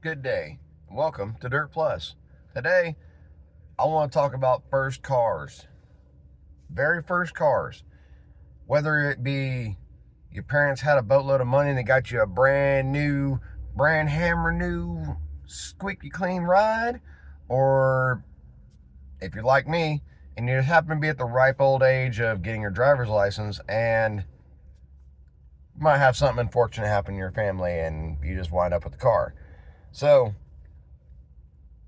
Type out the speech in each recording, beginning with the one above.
Good day. Welcome to Dirt Plus. Today, I want to talk about first cars. Very first cars. Whether it be your parents had a boatload of money and they got you a brand hammer new, squeaky clean ride, or if you're like me and you happen to be at the ripe old age of getting your driver's license and you might have something unfortunate happen in your family and you just wind up with the car. So,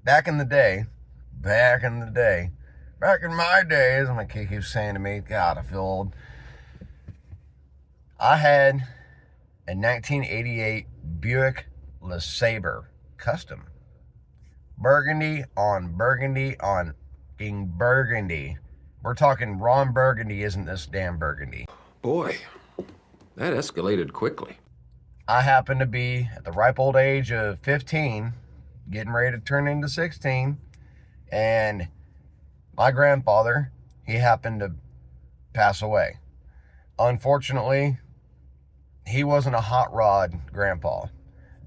back in my days, my kid keeps saying to me, God, I feel old. I had a 1988 Buick LeSabre Custom. Burgundy on burgundy on burgundy. We're talking Ron Burgundy isn't this damn burgundy. Boy, that escalated quickly. I happened to be at the ripe old age of 15, getting ready to turn into 16, and my grandfather, he happened to pass away. Unfortunately, he wasn't a hot rod grandpa.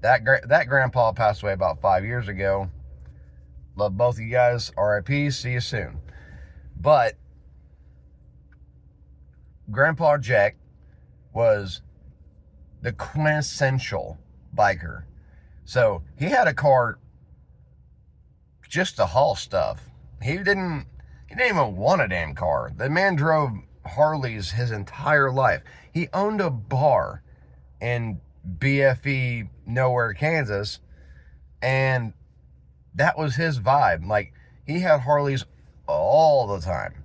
That grandpa passed away about 5 years ago. Love both of you guys. RIP. See you soon. But Grandpa Jack was the quintessential biker. So he had a car just to haul stuff. He didn't even want a damn car. The man drove Harleys his entire life. He owned a bar in BFE nowhere, Kansas, and that was his vibe. Like, he had Harleys all the time.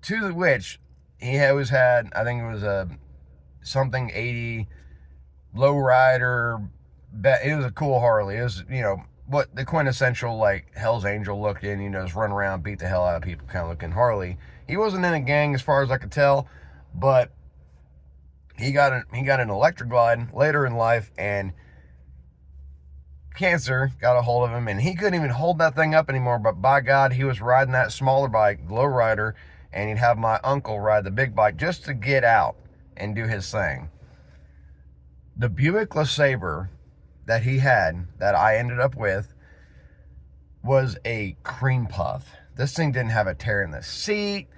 To which he always had, I think it was a something 80 lowrider. It was a cool Harley. It was, what the quintessential, like, Hell's Angel looking, just run around, beat the hell out of people kind of looking Harley. He wasn't in a gang as far as I could tell, but he got an electric glide later in life, and cancer got a hold of him, and he couldn't even hold that thing up anymore. But by God, he was riding that smaller bike, lowrider, and he'd have my uncle ride the big bike just to get out and do his thing. The Buick LeSabre that he had, that I ended up with, was a cream puff. This thing didn't have a tear in the seat,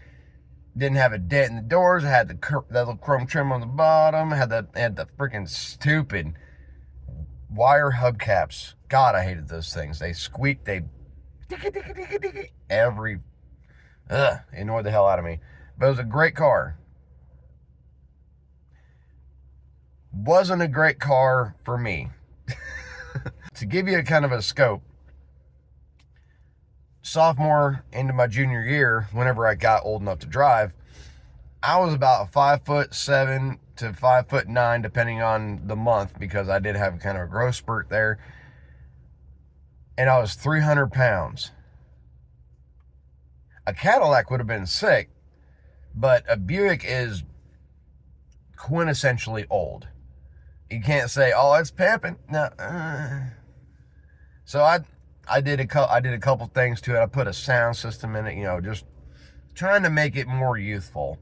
didn't have a dent in the doors. It had the little chrome trim on the bottom. Had the freaking stupid wire hubcaps. God, I hated those things. They squeaked. They it annoyed the hell out of me. But it was a great car. Wasn't a great car for me. To give you a kind of a scope, sophomore into my junior year, whenever I got old enough to drive, I was about 5'7" to 5'9", depending on the month, because I did have kind of a growth spurt there. And I was 300 pounds. A Cadillac would have been sick, but a Buick is quintessentially old. You can't say, "Oh, it's pimping." No. So I did a couple things to it. I put a sound system in it, just trying to make it more youthful.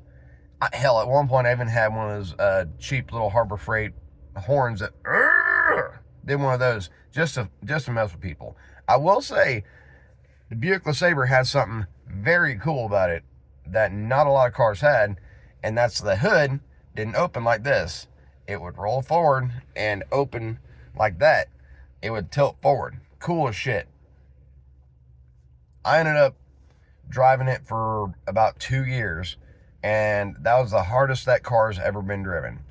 Hell, at one point I even had one of those cheap little Harbor Freight horns that did one of those just to mess with people. I will say the Buick LeSabre had something very cool about it that not a lot of cars had, and that's the hood didn't open like this. It would roll forward and open like that. It would tilt forward. Cool as shit. I ended up driving it for about 2 years, and that was the hardest that car's ever been driven.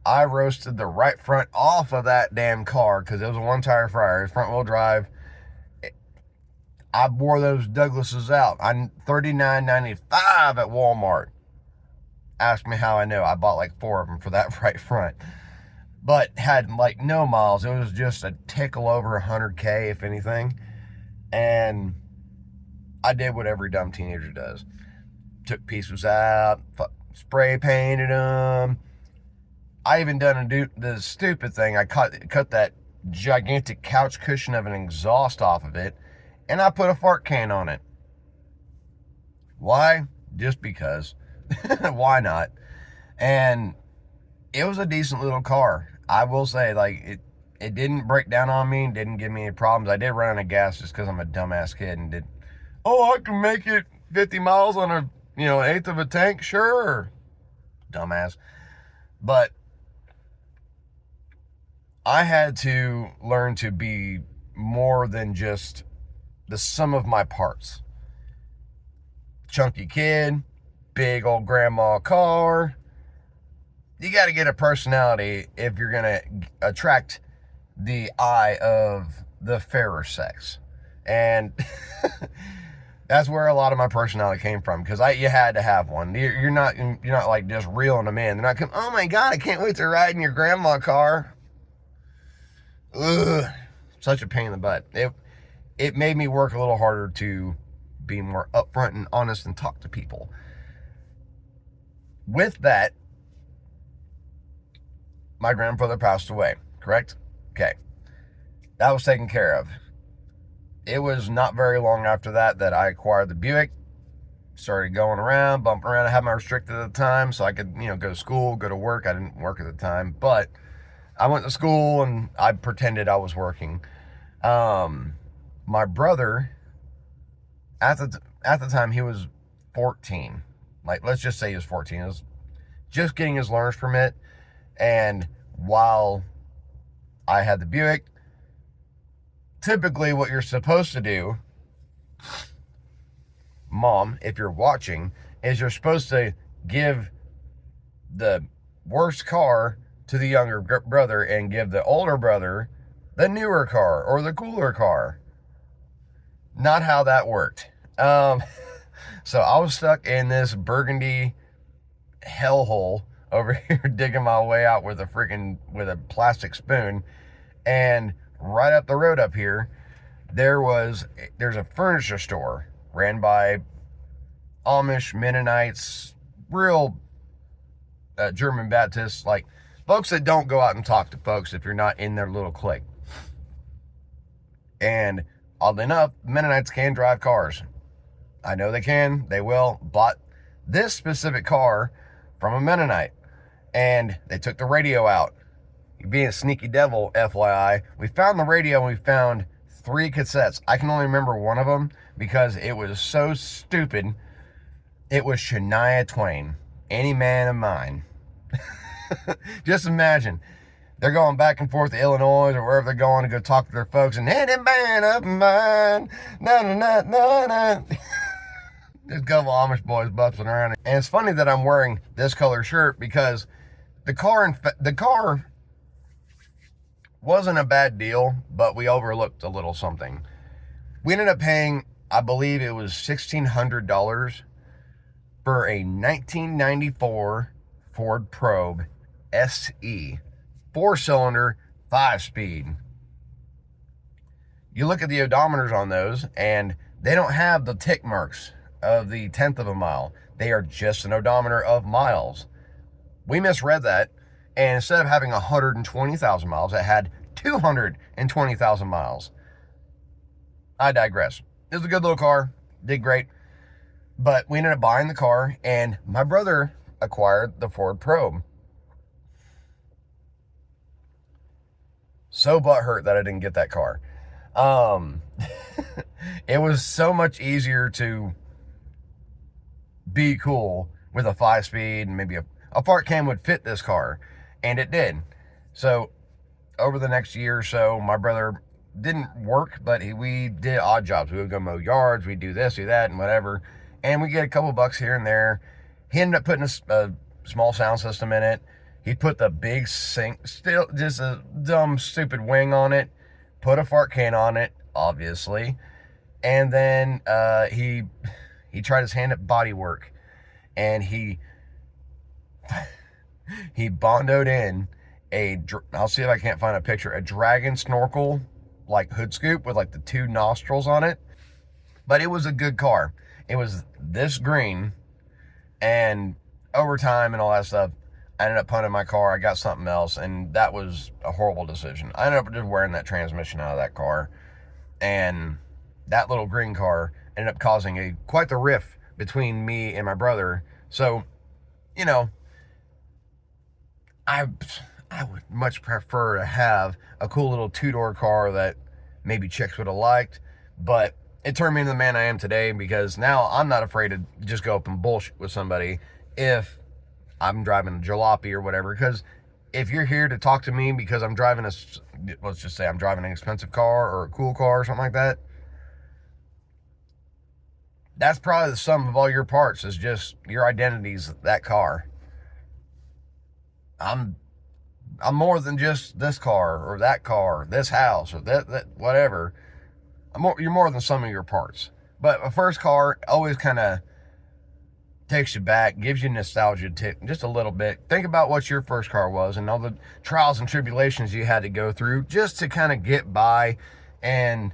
I roasted the right front off of that damn car because it was a one-tire fryer, front wheel drive. I wore those Douglases out. I'm $39.95 at Walmart. Ask me how I know. I bought like 4 of them for that right front. But had like no miles. It was just a tickle over 100K, if anything. And I did what every dumb teenager does. Took pieces out, spray painted them. I even done the stupid thing. I cut that gigantic couch cushion of an exhaust off of it, and I put a fart can on it. Why? Just because. Why not? And it was a decent little car. I will say, like, It didn't break down on me, didn't give me any problems. I did run out of gas just because I'm a dumbass kid and did, oh, I can make it 50 miles on a, an eighth of a tank. Sure. Dumbass. But I had to learn to be more than just the sum of my parts. Chunky kid, big old grandma car. You got to get a personality if you're going to attract the eye of the fairer sex. And that's where a lot of my personality came from, because you had to have one. You're not like just reeling them in. They're not coming, oh my God, I can't wait to ride in your grandma car. Ugh, such a pain in the butt. It made me work a little harder to be more upfront and honest and talk to people. With that, my grandfather passed away, correct? Okay. That was taken care of. It was not very long after that I acquired the Buick. Started going around, bumping around. I had my restricted at the time, so I could, go to school, go to work. I didn't work at the time, but I went to school and I pretended I was working. My brother, at the time, he was 14. Like, let's just say he was 14. He was just getting his learner's permit. And while I had the Buick, typically what you're supposed to do, Mom, if you're watching, is you're supposed to give the worst car to the younger brother and give the older brother the newer car or the cooler car. Not how that worked. So I was stuck in this burgundy hellhole over here digging my way out with a plastic spoon. And right up the road up here, there's a furniture store ran by Amish, Mennonites, real German Baptists, like folks that don't go out and talk to folks if you're not in their little clique. And oddly enough, Mennonites can drive cars. I know they can, they will. Bought this specific car from a Mennonite, and they took the radio out. Being a sneaky devil, FYI, we found the radio and we found 3 cassettes. I can only remember one of them because it was so stupid. It was Shania Twain, Any Man of Mine. Just imagine. They're going back and forth to Illinois or wherever they're going to go talk to their folks, and any man of mine, na na na na na. There's a couple Amish boys busting around. And it's funny that I'm wearing this color shirt because the car wasn't a bad deal, but we overlooked a little something. We ended up paying, I believe it was $1,600 for a 1994 Ford Probe SE, 4-cylinder, 5-speed. You look at the odometers on those, and they don't have the tick marks of the 1/10 of a mile. They are just an odometer of miles. We misread that, and instead of having 120,000 miles, it had 220,000 miles. I digress. It was a good little car, did great, but we ended up buying the car, and my brother acquired the Ford Probe. So butthurt that I didn't get that car. It was so much easier to be cool with a 5-speed, and maybe a fart cam would fit this car, and it did. So over the next year or so, my brother didn't work, but we did odd jobs. We would go mow yards, we'd do this, do that, and whatever, and we get a couple bucks here and there. He ended up putting a small sound system in it. He put the big sink, still just a dumb, stupid wing on it, put a fart can on it, obviously, and then he tried his hand at body work, and he bondoed in I'll see if I can't find a picture, a dragon snorkel, like hood scoop with like the 2 nostrils on it. But it was a good car. It was this green, and over time and all that stuff, I ended up punting my car. I got something else, and that was a horrible decision. I ended up just wearing that transmission out of that car, and that little green car ended up causing quite the rift between me and my brother. So, I would much prefer to have a cool little two-door car that maybe chicks would have liked, but it turned me into the man I am today, because now I'm not afraid to just go up and bullshit with somebody if I'm driving a jalopy or whatever. Because if you're here to talk to me because I'm driving let's just say I'm driving an expensive car or a cool car or something like that, that's probably the sum of all your parts, is just your identity's that car. I'm more than just this car or that car, this house or that whatever. You're more than some of your parts. But a first car always kind of takes you back, gives you nostalgia just a little bit. Think about what your first car was and all the trials and tribulations you had to go through just to kind of get by, and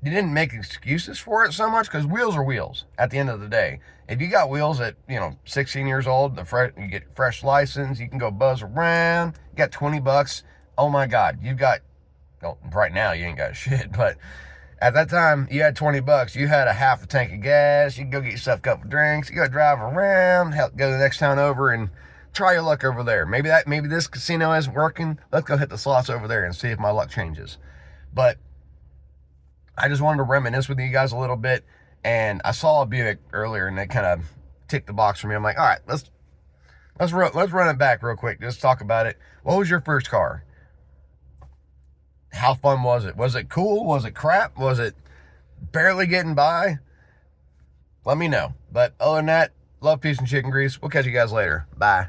you didn't make excuses for it so much, because wheels are wheels at the end of the day. If you got wheels at 16 years old, you get fresh license, you can go buzz around, you got $20, oh my god, right now you ain't got shit, but at that time you had $20, you had a half a tank of gas, you can go get yourself a couple drinks, you go drive around, go to the next town over and try your luck over there. Maybe this casino isn't working, let's go hit the slots over there and see if my luck changes. But I just wanted to reminisce with you guys a little bit, and I saw a Buick earlier, and it kind of ticked the box for me. I'm like, all right, let's run it back real quick. Just talk about it. What was your first car? How fun was it? Was it cool? Was it crap? Was it barely getting by? Let me know. But other than that, love, peace, and chicken grease. We'll catch you guys later. Bye.